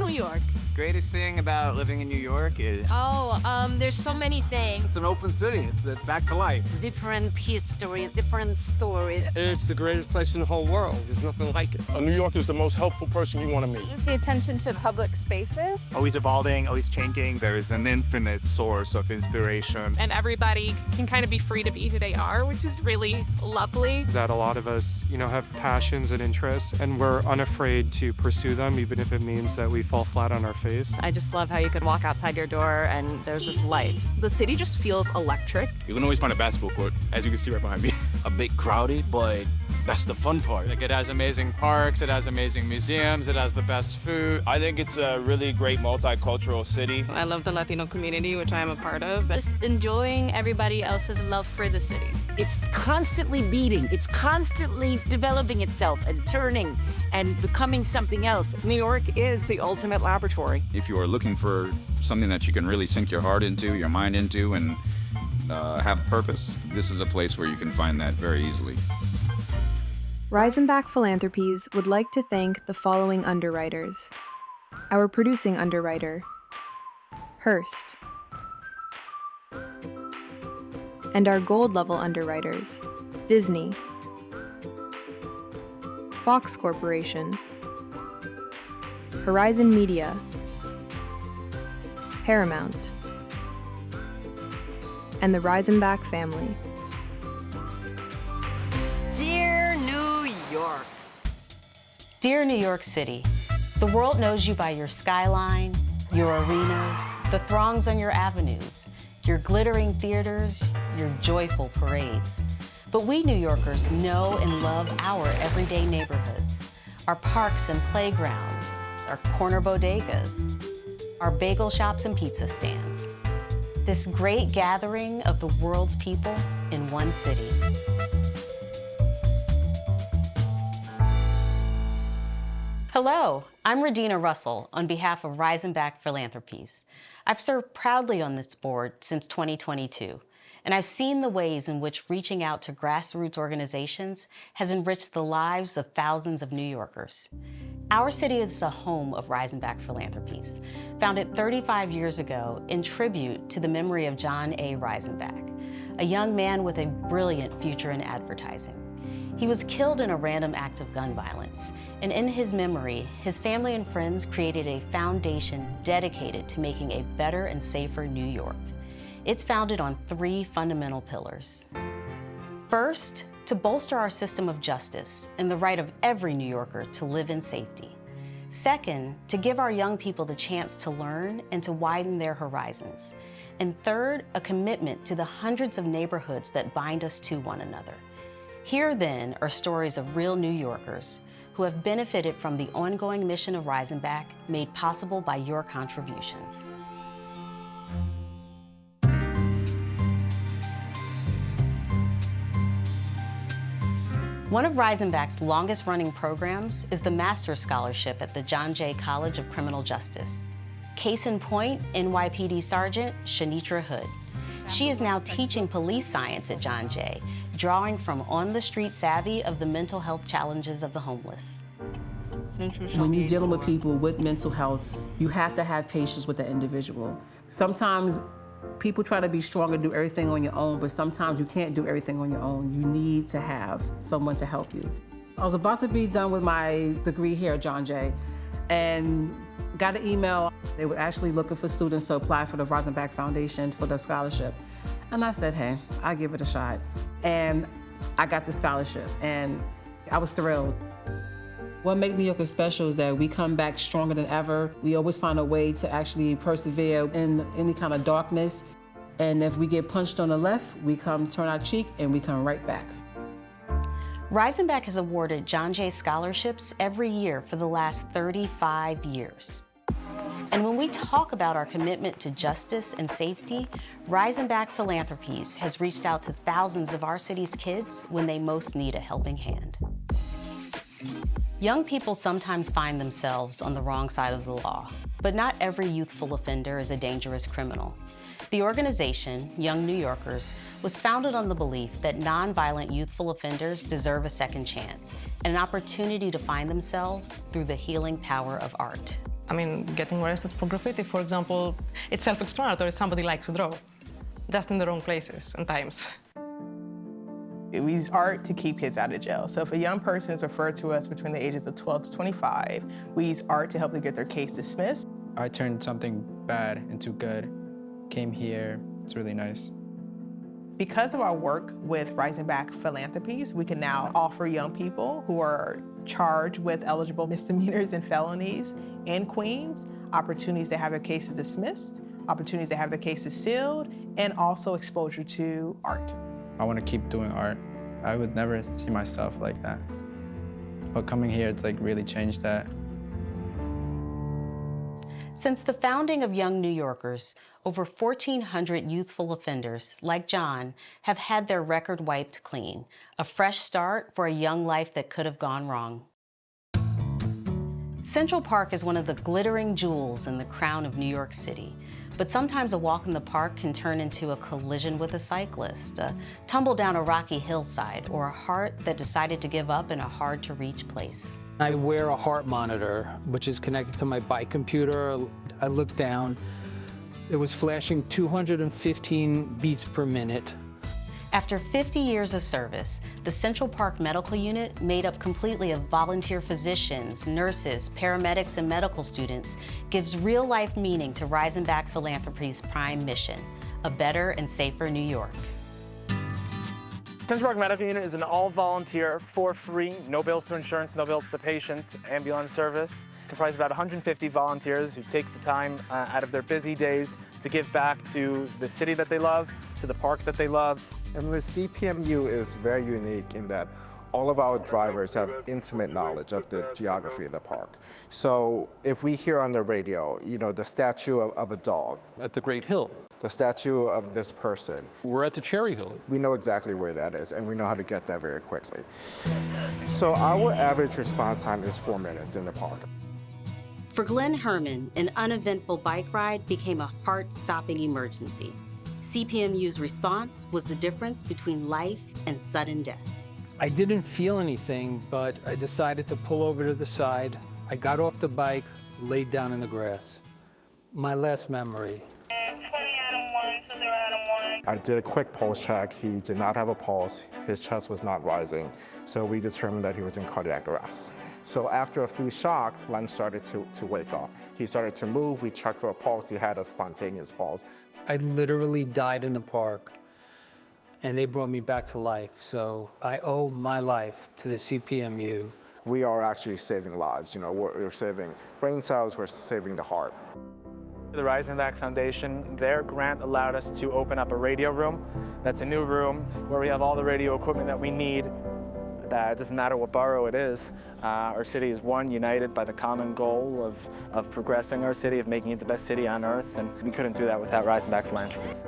New York? Greatest thing about living in New York is There's so many things. It's an open city. It's back to life. Different history, different stories. It's the greatest place in the whole world. There's nothing like it. A New Yorker is the most helpful person you want to meet. Just the attention to public spaces. Always evolving, always changing. There is an infinite source of inspiration. And everybody can kind of be free to be who they are, which is really lovely. That a lot of us, have passions and interests, and we're unafraid to pursue them, even if it means that we fall flat on our face. I just love how you can walk outside your door and there's just life. The city just feels electric. You can always find a basketball court, as you can see right behind me. A bit crowded, but that's the fun part. Like, it has amazing parks, it has amazing museums, it has the best food. I think it's a really great multicultural city. I love the Latino community, which I am a part of. Just enjoying everybody else's love for the city. It's constantly beating. It's constantly developing itself and turning and becoming something else. New York is the ultimate laboratory. if you are looking for something that you can really sink your heart into, your mind into, and have purpose, this is a place where you can find that very easily. Reisenbach Philanthropies would like to thank the following underwriters. Our producing underwriter, Hearst. And our gold level underwriters, Disney, Fox Corporation, Horizon Media, Paramount, and the Reisenbach family. Dear New York. Dear New York City, the world knows you by your skyline, your arenas, the throngs on your avenues, your glittering theaters, your joyful parades. But we New Yorkers know and love our everyday neighborhoods, our parks and playgrounds, our corner bodegas, our bagel shops and pizza stands. This great gathering of the world's people in one city. Hello, I'm Radina Russell on behalf of Reisenbach Philanthropies. I've served proudly on this board since 2022, and I've seen the ways in which reaching out to grassroots organizations has enriched the lives of thousands of New Yorkers. Our city is the home of Reisenbach Philanthropies, founded 35 years ago in tribute to the memory of John A. Reisenbach, a young man with a brilliant future in advertising. He was killed in a random act of gun violence, and in his memory, his family and friends created a foundation dedicated to making a better and safer New York. It's founded on 3 fundamental pillars. First, to bolster our system of justice and the right of every New Yorker to live in safety. Second, to give our young people the chance to learn and to widen their horizons. And third, a commitment to the hundreds of neighborhoods that bind us to one another. Here, then, are stories of real New Yorkers who have benefited from the ongoing mission of Reisenbach, made possible by your contributions. One of Reisenbach's longest-running programs is the Master's Scholarship at the John Jay College of Criminal Justice. Case in point, NYPD Sergeant Shanitra Hood. She is now teaching police science at John Jay, drawing from on-the-street savvy of the mental health challenges of the homeless. When you're dealing with people with mental health, you have to have patience with the individual. Sometimes people try to be strong and do everything on your own, but sometimes you can't do everything on your own. You need to have someone to help you. I was about to be done with my degree here at John Jay and got an email. They were actually looking for students to apply for the Reisenbach Foundation for the scholarship. And I said, hey, I'll give it a shot. And I got the scholarship and I was thrilled. What makes New York special is that we come back stronger than ever. We always find a way to actually persevere in any kind of darkness. And if we get punched on the left, we turn our cheek and we come right back. Reisenbach has awarded John Jay scholarships every year for the last 35 years. And when we talk about our commitment to justice and safety, Reisenbach Philanthropies has reached out to thousands of our city's kids when they most need a helping hand. Young people sometimes find themselves on the wrong side of the law, but not every youthful offender is a dangerous criminal. The organization, Young New Yorkers, was founded on the belief that nonviolent youthful offenders deserve a second chance and an opportunity to find themselves through the healing power of art. I mean, getting arrested for graffiti, for example, it's self-explanatory. Somebody likes to draw, just in the wrong places and times. We use art to keep kids out of jail. So if a young person is referred to us between the ages of 12 to 25, we use art to help them get their case dismissed. I turned something bad into good, came here, it's really nice. Because of our work with Rising Back Philanthropies, we can now offer young people who are charged with eligible misdemeanors and felonies in Queens opportunities to have their cases dismissed, opportunities to have their cases sealed, and also exposure to art. I want to keep doing art. I would never see myself like that. But coming here, it's like really changed that. Since the founding of Young New Yorkers, over 1,400 youthful offenders, like John, have had their record wiped clean, a fresh start for a young life that could have gone wrong. Central Park is one of the glittering jewels in the crown of New York City, but sometimes a walk in the park can turn into a collision with a cyclist, a tumble down a rocky hillside, or a heart that decided to give up in a hard-to-reach place. I wear a heart monitor, which is connected to my bike computer. I look down. It was flashing 215 beats per minute. After 50 years of service, the Central Park Medical Unit, made up completely of volunteer physicians, nurses, paramedics, and medical students, gives real-life meaning to Rising Back Philanthropy's prime mission, a better and safer New York. Central Park Medical Unit is an all-volunteer, for free, no bills to insurance, no bills to the patient, ambulance service. Comprised of about 150 volunteers who take the time out of their busy days to give back to the city that they love, to the park that they love. And the CPMU is very unique in that all of our drivers have intimate knowledge of the geography of the park. So if we hear on the radio, you know, the statue of a dog. At the Great Hill. The statue of this person. We're at the Cherry Hill. We know exactly where that is, and we know how to get there very quickly. So our average response time is 4 minutes in the park. For Glenn Herman, an uneventful bike ride became a heart-stopping emergency. CPMU's response was the difference between life and sudden death. I didn't feel anything, but I decided to pull over to the side. I got off the bike, laid down in the grass. My last memory. I did a quick pulse check. He did not have a pulse. His chest was not rising. So we determined that he was in cardiac arrest. So after a few shocks, Glenn started to wake up. He started to move. We checked for a pulse. He had a spontaneous pulse. I literally died in the park, and they brought me back to life. So I owe my life to the CPMU. We are actually saving lives. You know, we're saving brain cells. We're saving the heart. The Rising Back Foundation, their grant allowed us to open up a radio room. That's a new room where we have all the radio equipment that we need. It doesn't matter what borough it is. Our city is one, united by the common goal of progressing our city, of making it the best city on earth, and we couldn't do that without Rising Back Philanthropies.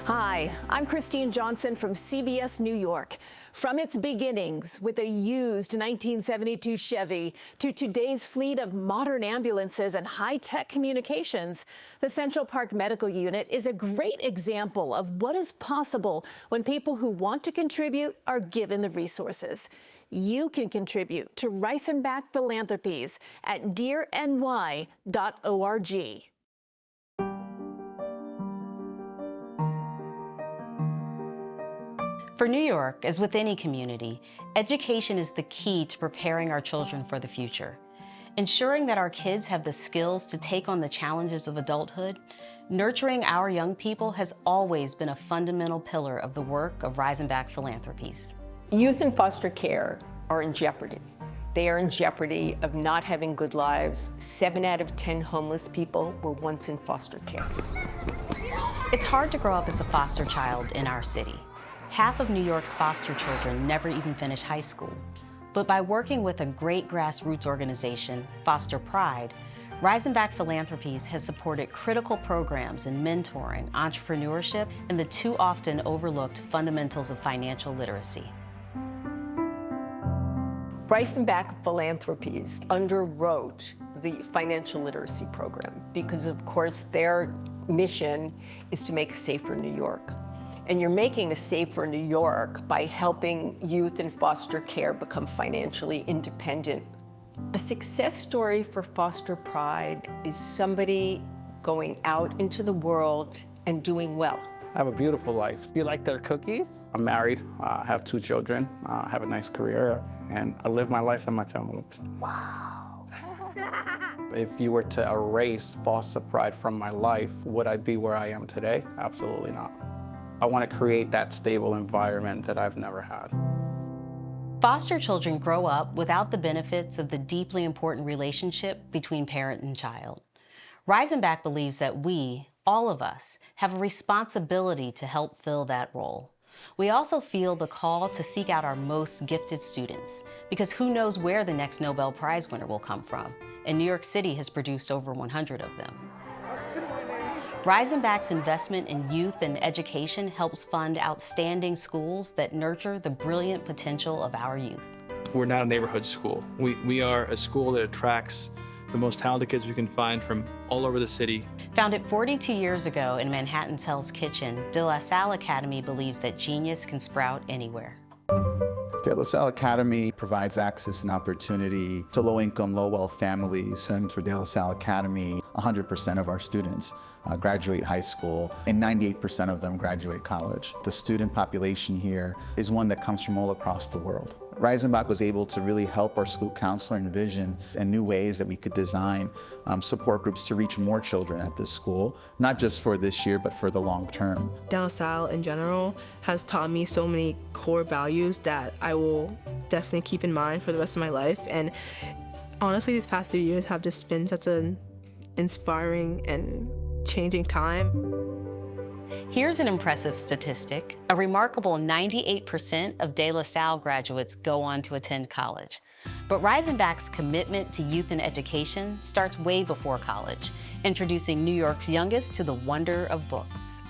Hi, I'm Christine Johnson from CBS New York. From its beginnings with a used 1972 Chevy to today's fleet of modern ambulances and high-tech communications, the Central Park Medical Unit is a great example of what is possible when people who want to contribute are given the resources. You can contribute to Rising Back Philanthropies at dearny.org. For New York, as with any community, education is the key to preparing our children for the future. Ensuring that our kids have the skills to take on the challenges of adulthood, nurturing our young people has always been a fundamental pillar of the work of Rising Back Philanthropies. Youth in foster care are in jeopardy. They are in jeopardy of not having good lives. 7 out of 10 homeless people were once in foster care. It's hard to grow up as a foster child in our city. Half of New York's foster children never even finish high school. But by working with a great grassroots organization, Foster Pride, Rising Back Philanthropies has supported critical programs in mentoring, entrepreneurship, and the too often overlooked fundamentals of financial literacy. Rising Back Philanthropies underwrote the financial literacy program because, of course, their mission is to make a safer New York. And you're making a safer New York by helping youth in foster care become financially independent A success story for Foster Pride is somebody going out into the world and doing well. I have a beautiful life. You like their cookies? I'm married, I have 2 children, I have a nice career, and I live my life in my family. Wow. If you were to erase Foster Pride from my life, would I be where I am today? Absolutely not. I want to create that stable environment that I've never had. Foster children grow up without the benefits of the deeply important relationship between parent and child. Reisenbach believes that we, all of us, have a responsibility to help fill that role. We also feel the call to seek out our most gifted students, because who knows where the next Nobel Prize winner will come from, and New York City has produced over 100 of them. Reisenbach's investment in youth and education helps fund outstanding schools that nurture the brilliant potential of our youth. We're not a neighborhood school. We are a school that attracts the most talented kids we can find from all over the city. Founded 42 years ago in Manhattan's Hell's Kitchen, De La Salle Academy believes that genius can sprout anywhere. De La Salle Academy provides access and opportunity to low-income, low-wealth families, and for De La Salle Academy, 100% of our students graduate high school, and 98% of them graduate college. The student population here is one that comes from all across the world. Reisenbach was able to really help our school counselor envision new ways that we could design support groups to reach more children at this school, not just for this year, but for the long term. De La Salle in general has taught me so many core values that I will definitely keep in mind for the rest of my life. And honestly, these past 3 years have just been such an inspiring and changing time. Here's an impressive statistic. A remarkable 98% of De La Salle graduates go on to attend college. But Reisenbach's commitment to youth and education starts way before college, introducing New York's youngest to the wonder of books.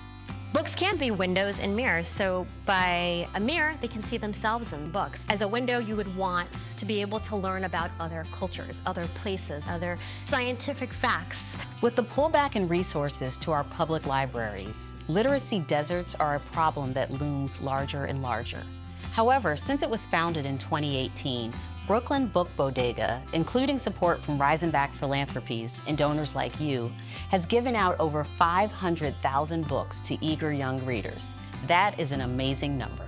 Books can be windows and mirrors, so by a mirror, they can see themselves in books. As a window, you would want to be able to learn about other cultures, other places, other scientific facts. With the pullback in resources to our public libraries, literacy deserts are a problem that looms larger and larger. However, since it was founded in 2018, Brooklyn Book Bodega, including support from Reisenbach Philanthropies and donors like you, has given out over 500,000 books to eager young readers. That is an amazing number.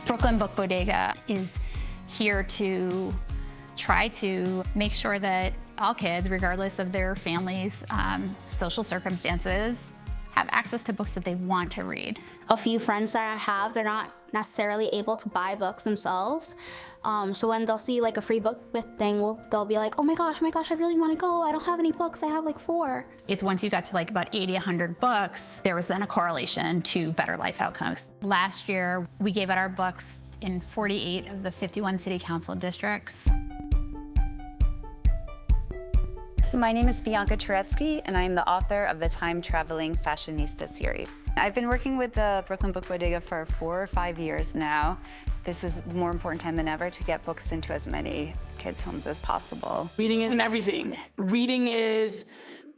Brooklyn Book Bodega is here to try to make sure that all kids, regardless of their families' social circumstances, have access to books that they want to read. A few friends that I have, they're not necessarily able to buy books themselves. So when they'll see like a free book thing, they'll be like, oh my gosh, I really want to go. I don't have any books. I have like 4. It's once you got to like about 80, 100 books, there was then a correlation to better life outcomes. Last year, we gave out our books in 48 of the 51 city council districts. My name is Bianca Turetsky, and I'm the author of the Time Traveling Fashionista series. I've been working with the Brooklyn Book Bodega for 4 or 5 years now. This is a more important time than ever to get books into as many kids' homes as possible. Reading isn't everything. Reading is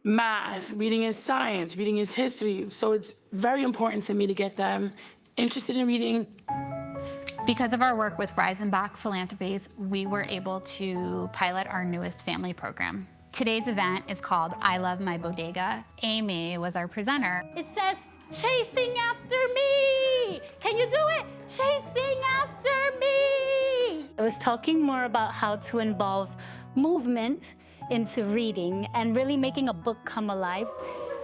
math, reading is science, reading is history. So it's very important to me to get them interested in reading. Because of our work with Reisenbach Philanthropies, we were able to pilot our newest family program. Today's event is called I Love My Bodega. Amy was our presenter. It says, chasing after me. Can you do it? Chasing after me. I was talking more about how to involve movement into reading and really making a book come alive.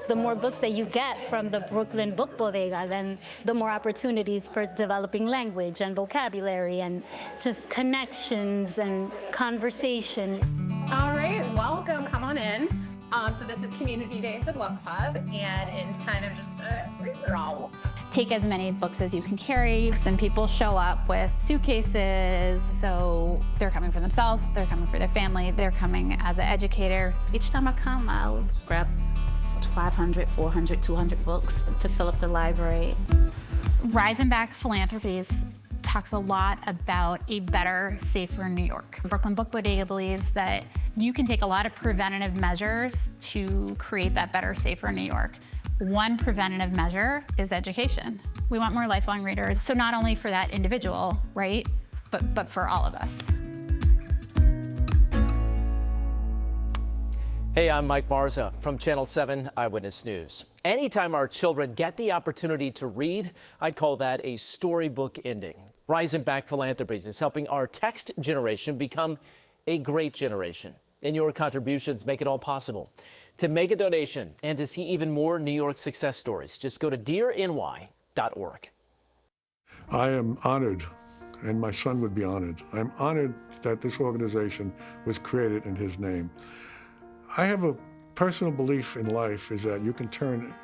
The more books that you get from the Brooklyn Book Bodega, then the more opportunities for developing language and vocabulary and just connections and conversation. All right, welcome, come on in. So this is Community Day for the Book Club, and it's kind of just a free-for-all. Take as many books as you can carry. Some people show up with suitcases, so they're coming for themselves, they're coming for their family, they're coming as an educator. Each time I come, I'll grab 500, 400, 200 books to fill up the library. Reisenbach Philanthropies talks a lot about a better, safer New York. Brooklyn Book Bodega believes that you can take a lot of preventative measures to create that better, safer New York. One preventative measure is education. We want more lifelong readers. So not only for that individual, right, but for all of us. Hey, I'm Mike Marza from Channel 7 Eyewitness News. Anytime our children get the opportunity to read, I'd call that a storybook ending. Rising Back Philanthropies is helping our text generation become a great generation. And your contributions make it all possible. To make a donation and to see even more New York success stories, just go to dearny.org. I am honored, and my son would be honored. I'm honored that this organization was created in his name. I have a personal belief in life is that you can turn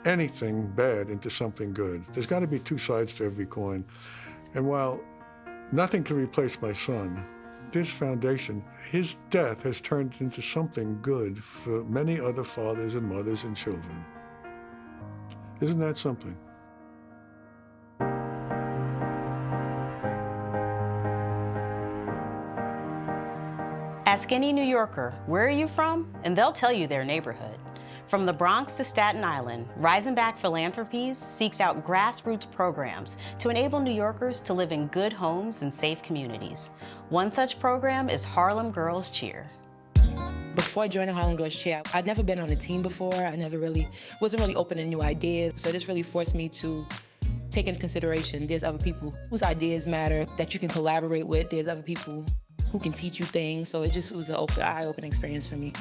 anything bad into something good. There's got to be two sides to every coin. And while nothing can replace my son, this foundation, his death has turned into something good for many other fathers and mothers and children. Isn't that something? Ask any New Yorker, where are you from? And they'll tell you their neighborhood. From the Bronx to Staten Island, Rising Back Philanthropies seeks out grassroots programs to enable New Yorkers to live in good homes and safe communities. One such program is Harlem Girls Cheer. Before joining Harlem Girls Cheer, I'd never been on a team before. I wasn't really open to new ideas. So this really forced me to take into consideration there's other people whose ideas matter that you can collaborate with. There's other people who can teach you things. So it just was an eye-opening experience for me.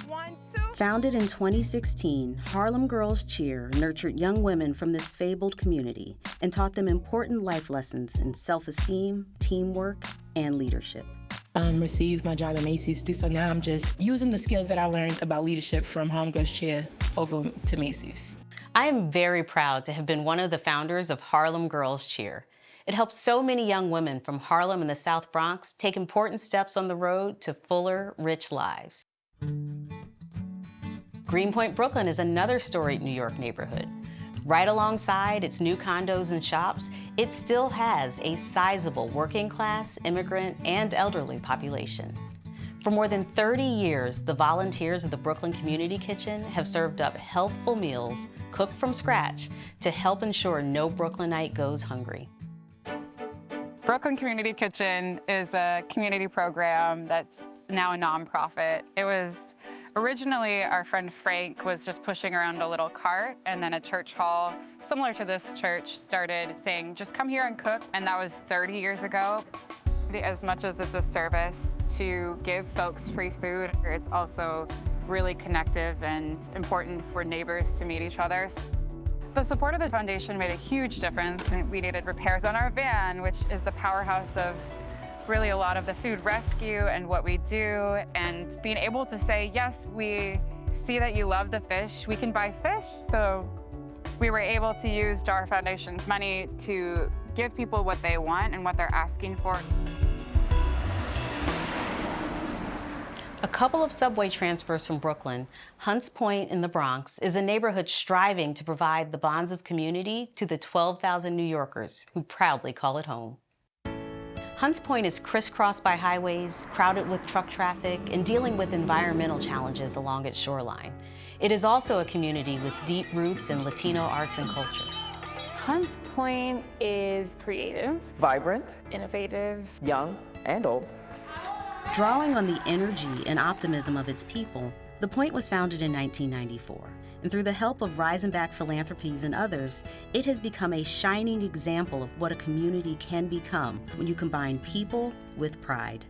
Founded in 2016, Harlem Girls Cheer nurtured young women from this fabled community and taught them important life lessons in self-esteem, teamwork, and leadership. Received my job at Macy's, so now I'm just using the skills that I learned about leadership from Harlem Girls Cheer over to Macy's. I am very proud to have been one of the founders of Harlem Girls Cheer. It helps so many young women from Harlem and the South Bronx take important steps on the road to fuller, rich lives. Greenpoint, Brooklyn is another storied New York neighborhood. Right alongside its new condos and shops, it still has a sizable working class, immigrant, and elderly population. For more than 30 years, the volunteers of the Brooklyn Community Kitchen have served up healthful meals cooked from scratch to help ensure no Brooklynite goes hungry. Brooklyn Community Kitchen is a community program that's now a nonprofit. It was originally our friend Frank was just pushing around a little cart, and then a church hall similar to this church started saying, just come here and cook, and that was 30 years ago. As much as it's a service to give folks free food, it's also really connective and important for neighbors to meet each other. The support of the foundation made a huge difference. We needed repairs on our van, which is the powerhouse of really a lot of the food rescue and what we do, and being able to say, yes, we see that you love the fish, we can buy fish. So we were able to use our foundation's money to give people what they want and what they're asking for. A couple of subway transfers from Brooklyn, Hunts Point in the Bronx is a neighborhood striving to provide the bonds of community to the 12,000 New Yorkers who proudly call it home. Hunts Point is crisscrossed by highways, crowded with truck traffic, and dealing with environmental challenges along its shoreline. It is also a community with deep roots in Latino arts and culture. Hunts Point is creative, vibrant, innovative, young, and old. Drawing on the energy and optimism of its people, the Point was founded in 1994, and through the help of Rising Back Philanthropies and others, it has become a shining example of what a community can become when you combine people with pride.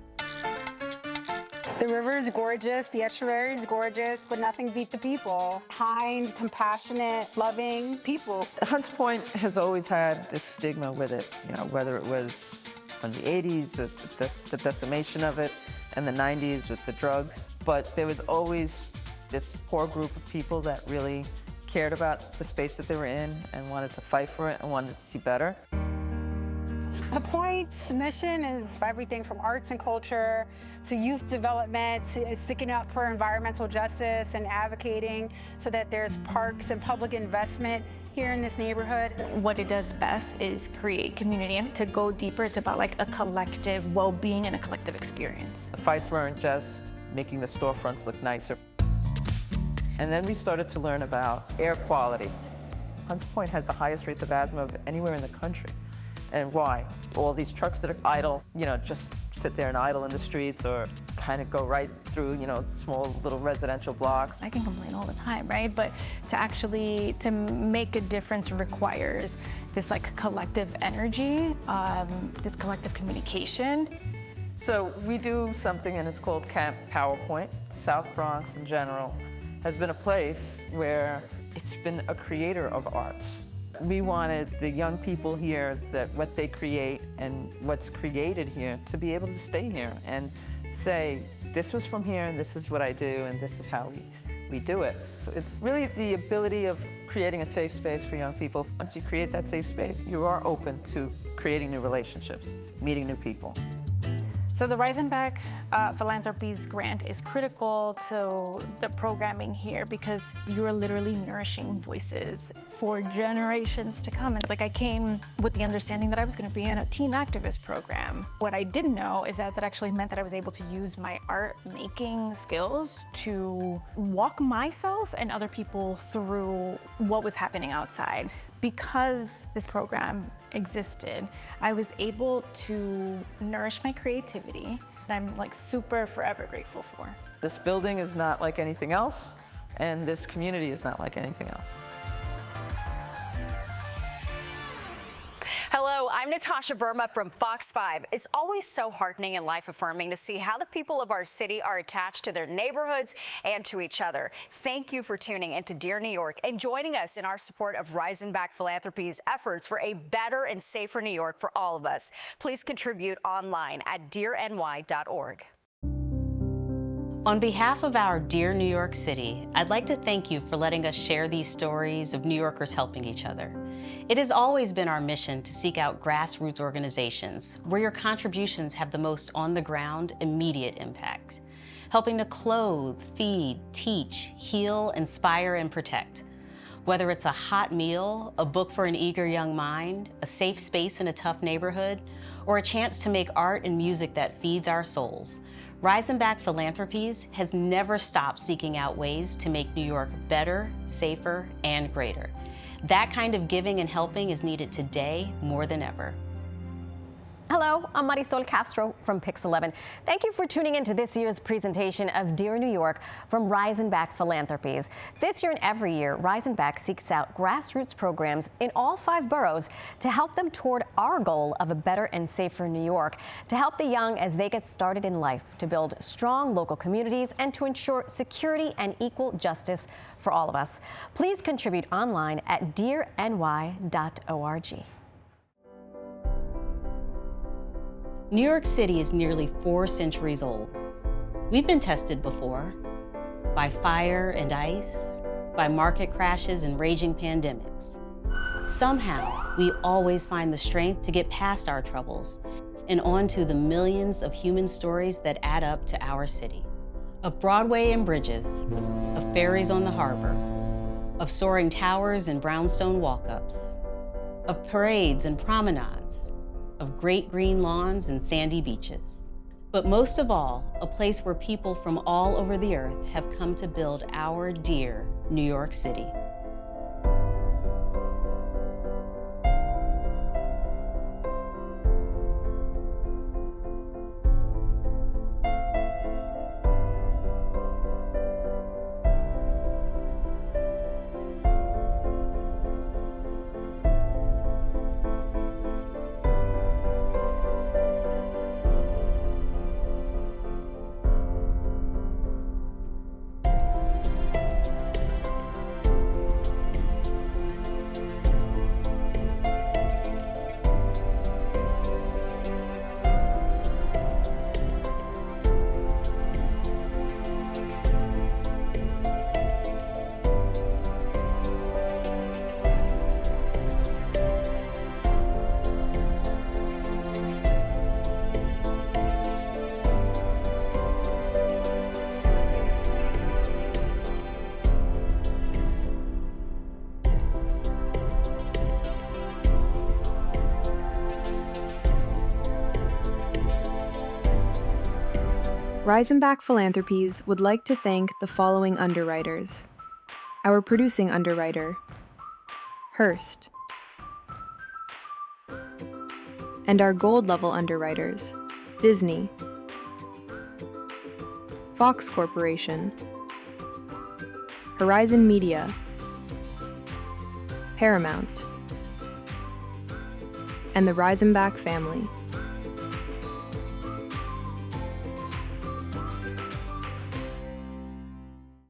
The river is gorgeous, the estuary is gorgeous, but nothing beat the people. Kind, compassionate, loving people. Hunts Point has always had this stigma with it, whether it was in the 80s with the decimation of it, and the 90s with the drugs. But there was always this core group of people that really cared about the space that they were in and wanted to fight for it and wanted to see better. The Point's mission is everything from arts and culture to youth development to sticking up for environmental justice and advocating so that there's parks and public investment here in this neighborhood. What it does best is create community, and to go deeper, it's about like a collective well-being and a collective experience. The fights weren't just making the storefronts look nicer. And then we started to learn about air quality, Hunts Point has the highest rates of asthma of anywhere in the country. And why? All these trucks that are idle, just sit there and idle in the streets or kind of go right through, small little residential blocks. I can complain all the time, right? But to make a difference requires this collective energy, this collective communication. So we do something, and it's called Camp PowerPoint. South Bronx in general has been a place where it's been a creator of arts. We wanted the young people here, that what they create and what's created here, to be able to stay here and say, this was from here and this is what I do and this is how we do it. It's really the ability of creating a safe space for young people. Once you create that safe space, you are open to creating new relationships, meeting new people. So the Rising Back Philanthropies grant is critical to the programming here because you are literally nourishing voices for generations to come. And I came with the understanding that I was going to be in a teen activist program. What I didn't know is that actually meant that I was able to use my art making skills to walk myself and other people through what was happening outside. Because this program existed, I was able to nourish my creativity that I'm super forever grateful for. This building is not like anything else, and this community is not like anything else. Hello, I'm Natasha Burma from Fox 5. It's always so heartening and life-affirming to see how the people of our city are attached to their neighborhoods and to each other. Thank you for tuning into Dear New York and joining us in our support of Rising Back Philanthropies' efforts for a better and safer New York for all of us. Please contribute online at dearny.org. On behalf of our Dear New York City, I'd like to thank you for letting us share these stories of New Yorkers helping each other. It has always been our mission to seek out grassroots organizations where your contributions have the most on-the-ground, immediate impact, helping to clothe, feed, teach, heal, inspire, and protect. Whether it's a hot meal, a book for an eager young mind, a safe space in a tough neighborhood, or a chance to make art and music that feeds our souls, Rising Back Philanthropies has never stopped seeking out ways to make New York better, safer, and greater. That kind of giving and helping is needed today more than ever. Hello, I'm Marisol Castro from Pix 11. Thank you for tuning in to this year's presentation of Dear New York from Rising Back Philanthropies. This year and every year, Rising Back seeks out grassroots programs in all 5 boroughs to help them toward our goal of a better and safer New York, to help the young as they get started in life, to build strong local communities, and to ensure security and equal justice for all of us. Please contribute online at dearny.org. New York City is nearly 4 centuries old. We've been tested before by fire and ice, by market crashes and raging pandemics. Somehow, we always find the strength to get past our troubles and onto the millions of human stories that add up to our city. Of Broadway and bridges, of ferries on the harbor, of soaring towers and brownstone walk-ups, of parades and promenades, of great green lawns and sandy beaches. But most of all, a place where people from all over the earth have come to build our dear New York City. Rising Back Philanthropies would like to thank the following underwriters. Our producing underwriter, Hearst. And our gold level underwriters, Disney, Fox Corporation, Horizon Media, Paramount, and the Reisenbach family.